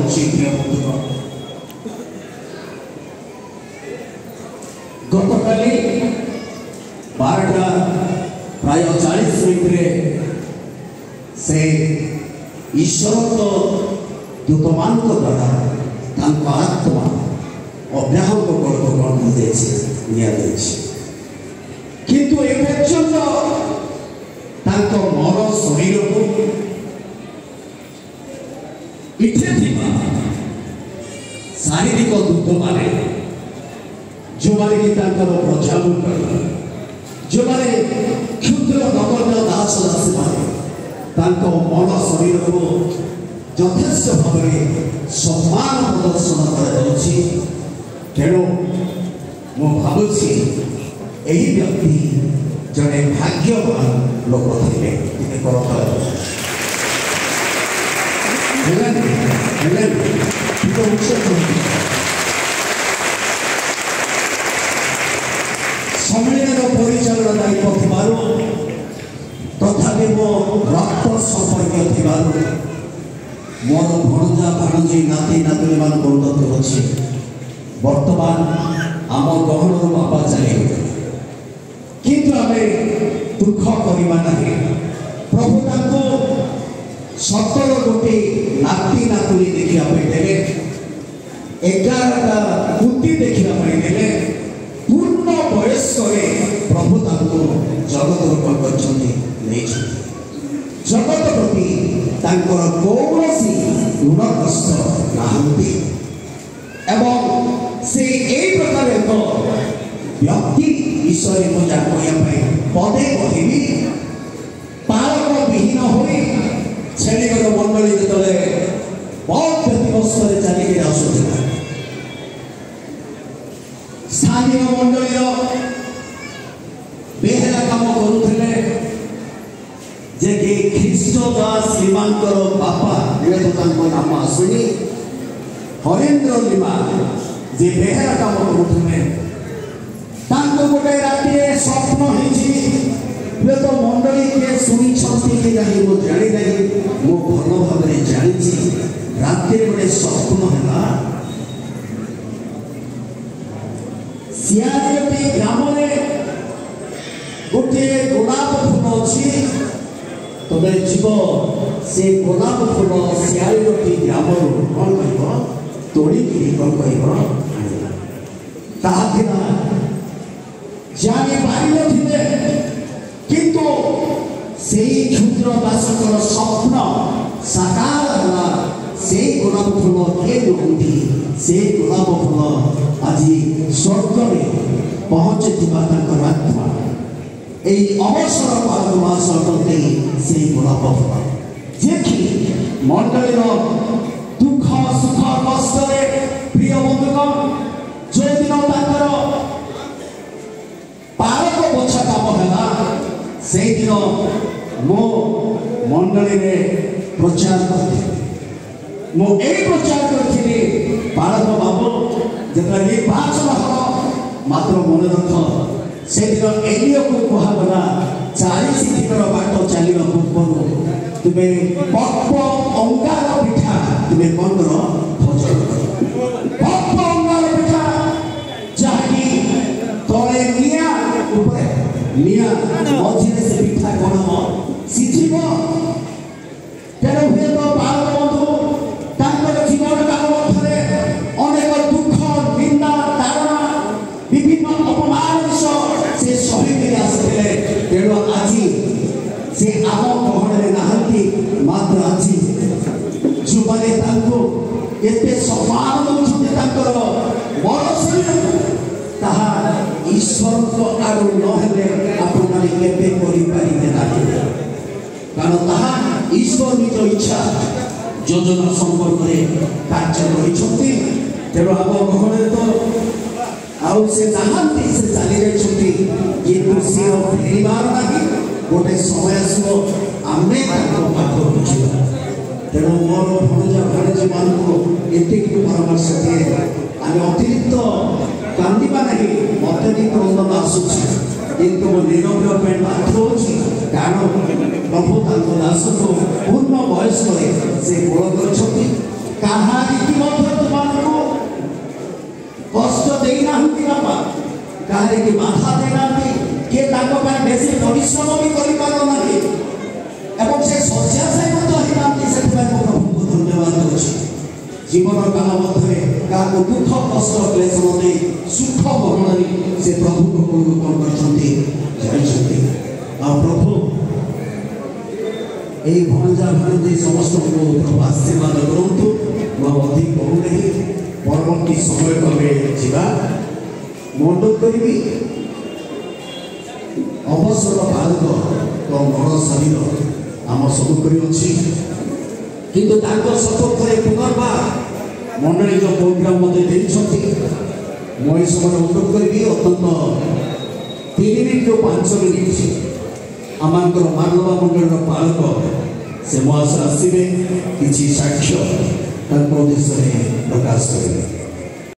କରୁଛି ପ୍ରିୟ ବନ୍ଧୁଗଣ। ଗତକାଲି 12ଟା ପ୍ରାୟ 40 ମିନିଟ୍ରେ से ईश्वर दूतमान द्वारा आत्मा अब्राहम को ग्रहण किंतु ए पर्यंत मर शरीर को इथे शारीरिक दूत माने जो माने कि प्रजामुख जो माने क्षुद्र नगण्य दास दासी माने मन शरीर को यथेष्ट भाव में सम्मान प्रदर्शन तेणु मु भावुची यही व्यक्ति जड़े भाग्यवान लोक थे सम्मेलन परिचालन दायित्व तथापि मो रक्त संपर्क थी मोर भणजा भाणजी नाती नातुणी मान अनुरोध अच्छे बर्तमान आम गहन बापा चले किंतु आम दुख करवा ना प्रभु ताको 17 गोटे नाती नातुणी देखापी देले 11टा पुती देखापी देले पूर्ण बयस प्रभु ताको जगत रोपण कर जगत प्रति कौनसी ऋणग्रस्त नहांती एवं से एक प्रकार एक व्यक्ति ईश्वर पूजा करने पदे कहबी पारक विहीन हो छेलिकर मंडली जो बहुत व्यतिवस्थ चलिक आसूला स्थानीय मंडली बेहेरा काम करुले जे कि ख्रीष्टदास लिमांकर बापा नाम आसुनी हरेन्द्र लिमा जे बेहेरा काम करुले गोटे राति स्वप्न हो मंडली के शुणी कि नहीं वो जानी नहीं मो भल भाव जानी राति गोटे स्वप्न है सियारी ग्राम गोटे गोलाप फूल अच्छी तबे जीव से गोलाप फूल सियारी ग्राम कौन कह तोड़िकी कौन कह जानी पारि थे किंतु से क्षुद्र दासकर स्वप्न साकार है से गोलाप फूल किए रुहती से गोलाप फूल आज स्वर्ग में पहुंचे आत्मा यही अवसर पास करते से गोलाप फूल जे कि मंडल दुख सुख कष्ट प्रिय बंधुगण जो दिन पारक बछा काम है से दिन मो मंडली में प्रचार करी प्रचार करी पारक बाबू जो निर्वाचन हम मात्र मन रख से दिन एलियो को कहगला 40 दिन बाट चलने पूर्व तुम्हें पक्व अंगार पिठा तुम्हें कौन कर भोजन कर पक्व अंगार पिठा जहाँकि तले निया मझे से पिठा कौन हम शिखिब तेणु हुए तो पारक बंधु जीवन काल मध्य अनेक दुख निंदा तारणा विभिन्न अपमान से सही आसते तेणु आज से आम गहन नहांती मात्र आज जो मैंने एते सम्मान दौर बड़ शरीर ताहा ईश्वर को आड़ नहेले आपने कारण ताहा ईश्वर निज इच्छा योजना संपर्क में कार्य करते तेणु आम गहन तो आउ से नहांती से चली जाती किंतु सी फेरबार ना गोटे समय आसो आम पाठ बुझा तेणु मोर भणजा भाणजी मान एति परामर्श दिए आम अतिरिक्त कांदीबा नहीं मत क्रंदन आसूची किंतु निरंतर बाध्य हो कारण प्रभु दास को पूर्ण बयस से गोल कर କାହାରି କି ବାଧା ଦେଇନାହାନ୍ତି, କିଏ ତାଙ୍କ ପାଇଁ ବେଶୀ ପରିଶ୍ରମ ବି କରିପାରୁନାହାନ୍ତି ଏବଂ ସେ ଶଯ୍ୟାଶାୟୀ ମଧ୍ୟ ହେଇନାହାନ୍ତି। ସେଥିପାଇଁ ମୁଁ ପ୍ରଭୁଙ୍କୁ ଧନ୍ୟବାଦ ଦେଉଛି। ଜୀବନ କାଳ ମଧ୍ୟରେ କାହାକୁ ଦୁଃଖ କଷ୍ଟ କ୍ଲେଶ ନ ଦେଇ ସୁଖ ବହନରେ ସେ ପ୍ରଭୁଙ୍କୁ କଣ କରିଛନ୍ତି ଜାଣିଛନ୍ତି। ଆଉ ପ୍ରଭୁ এই ভঞ্জা ভারতী সমস্ত প্রভু আশীর্বাদ করতু। ମୁଁ ଅଧିକ କହୁନାହିଁ, ପରବର୍ତ୍ତୀ ସମୟକୁ ଆମେ ଯିବା। ମଣ୍ଡପ କରିବି ଅବସର ଭାରତ ମରଣ ଶରୀର ଆମ ସମ୍ମୁଖରେ ଅଛି, କିନ୍ତୁ ତାଙ୍କ ସପକ୍ଷରେ ପୁନର୍ବାର ମଣ୍ଡଳୀ ଯେଉଁ ପ୍ରୋଗ୍ରାମ ମୋତେ ଦେଇଛନ୍ତି ମୁଁ ଏହି ସମୟରେ ଅନୁରୋଧ କରିବି ଅନ୍ତତଃ 3 ମିନିଟ୍ରୁ 5 ମିନିଟ୍ ଆମଙ୍କର ମାନବ ମଣ୍ଡଳୀର ପାଳକ ସେ ମହାଶୟ ଆସିବେ, କିଛି ସାକ୍ଷ୍ୟ ତାଙ୍କ ଉଦ୍ଦେଶ୍ୟରେ ପ୍ରକାଶ କରିବେ।